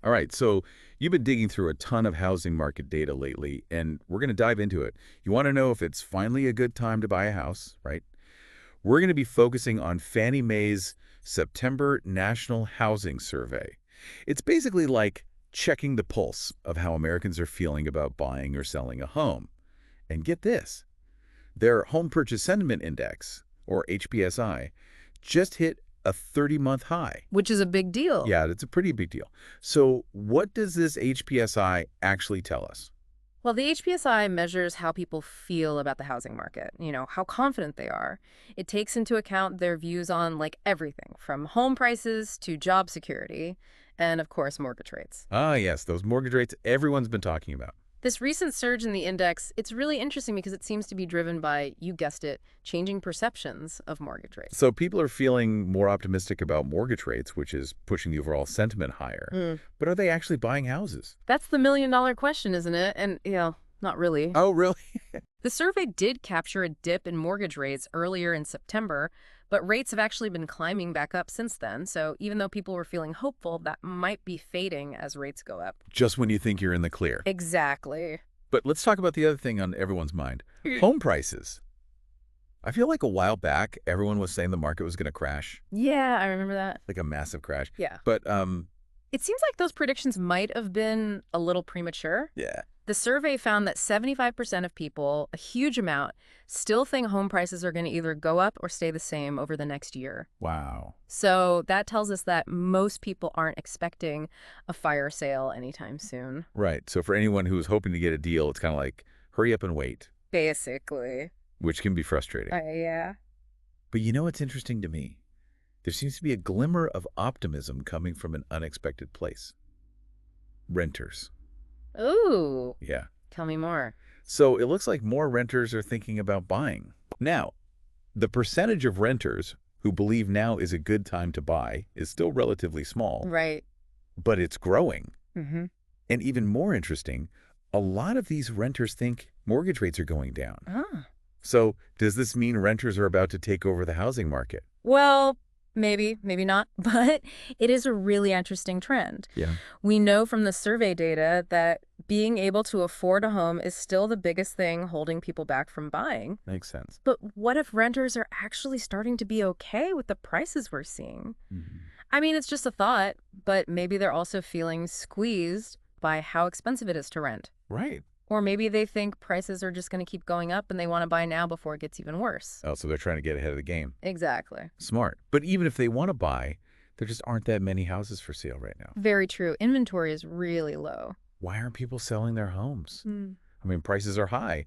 All right, so you've been digging through a ton of housing market data lately, and we're going to dive into it. You want to know if it's finally a good time to buy a house, right? We're going to be focusing on Fannie Mae's September National Housing Survey. It's basically like checking the pulse of how Americans are feeling about buying or selling a home. And get this, their Home Purchase Sentiment Index, or HPSI, just hit a 30-month high. Which is a big deal. Yeah, that's a pretty big deal. So what does this HPSI actually tell us? Well, the HPSI measures how people feel about the housing market, how confident they are. It takes into account their views on like everything from home prices to job security and, of course, mortgage rates. Ah, yes, those mortgage rates everyone's been talking about. This recent surge in the index, it's really interesting because it seems to be driven by, you guessed it, changing perceptions of mortgage rates. So people are feeling more optimistic about mortgage rates, which is pushing the overall sentiment higher. But are they actually buying houses? That's the million-dollar question, isn't it? And, not really. Oh, really? The survey did capture a dip in mortgage rates earlier in September, but rates have actually been climbing back up since then. So even though people were feeling hopeful, that might be fading as rates go up. Just when you think you're in the clear. Exactly. But let's talk about the other thing on everyone's mind. Home prices. I feel like a while back, everyone was saying the market was going to crash, Yeah, I remember that. like a massive crash. Yeah. But, It seems like those predictions might have been a little premature. yeah. The survey found that 75% of people, a huge amount, still think home prices are going to either go up or stay the same over the next year. Wow. So that tells us that most people aren't expecting a fire sale anytime soon. Right. So for anyone who's hoping to get a deal, it's kind of like, hurry up and wait, Basically. which can be frustrating. Yeah. But you know what's interesting to me? There seems to be a glimmer of optimism coming from an unexpected place. Renters. Ooh, Yeah. tell me more. So it looks like more renters are thinking about buying. Now, the percentage of renters who believe now is a good time to buy is still relatively small, Right. but it's growing. Mm-hmm. And even more interesting, a lot of these renters think mortgage rates are going down. Ah. So does this mean renters are about to take over the housing market? Well, maybe, maybe not, but it is a really interesting trend. Yeah. We know from the survey data that being able to afford a home is still the biggest thing holding people back from buying. Makes sense. But what if renters are actually starting to be okay with the prices we're seeing? I mean, it's just a thought, but maybe they're also feeling squeezed by how expensive it is to rent. Right. Or maybe they think prices are just going to keep going up and they want to buy now before it gets even worse. Oh, so they're trying to get ahead of the game. Exactly. Smart. But even if they want to buy, there just aren't that many houses for sale right now. Very true. Inventory is really low. Why aren't people selling their homes? Hmm. I mean, prices are high.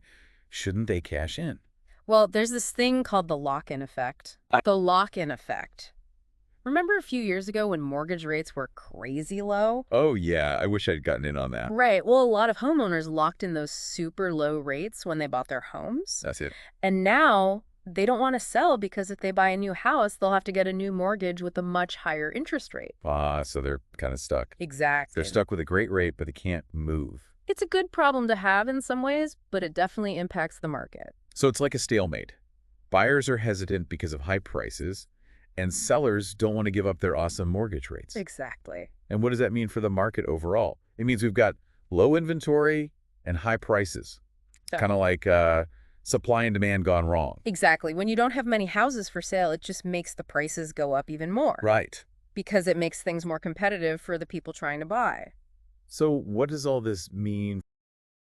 Shouldn't they cash in? Well, there's this thing called the lock-in effect. The lock-in effect. Remember a few years ago when mortgage rates were crazy low? Oh, yeah. I wish I'd gotten in on that. Right. Well, a lot of homeowners locked in those super low rates when they bought their homes. That's it. And now they don't want to sell because if they buy a new house, they'll have to get a new mortgage with a much higher interest rate. So they're kind of stuck. Exactly. They're stuck with a great rate, but they can't move. It's a good problem to have in some ways, but it definitely impacts the market. So it's like a stalemate. Buyers are hesitant because of high prices, and sellers don't want to give up their awesome mortgage rates. Exactly. And what does that mean for the market overall? It means we've got low inventory and high prices. Kind of like supply and demand gone wrong. Exactly. When you don't have many houses for sale, it just makes the prices go up even more. Right. Because it makes things more competitive for the people trying to buy. So what does all this mean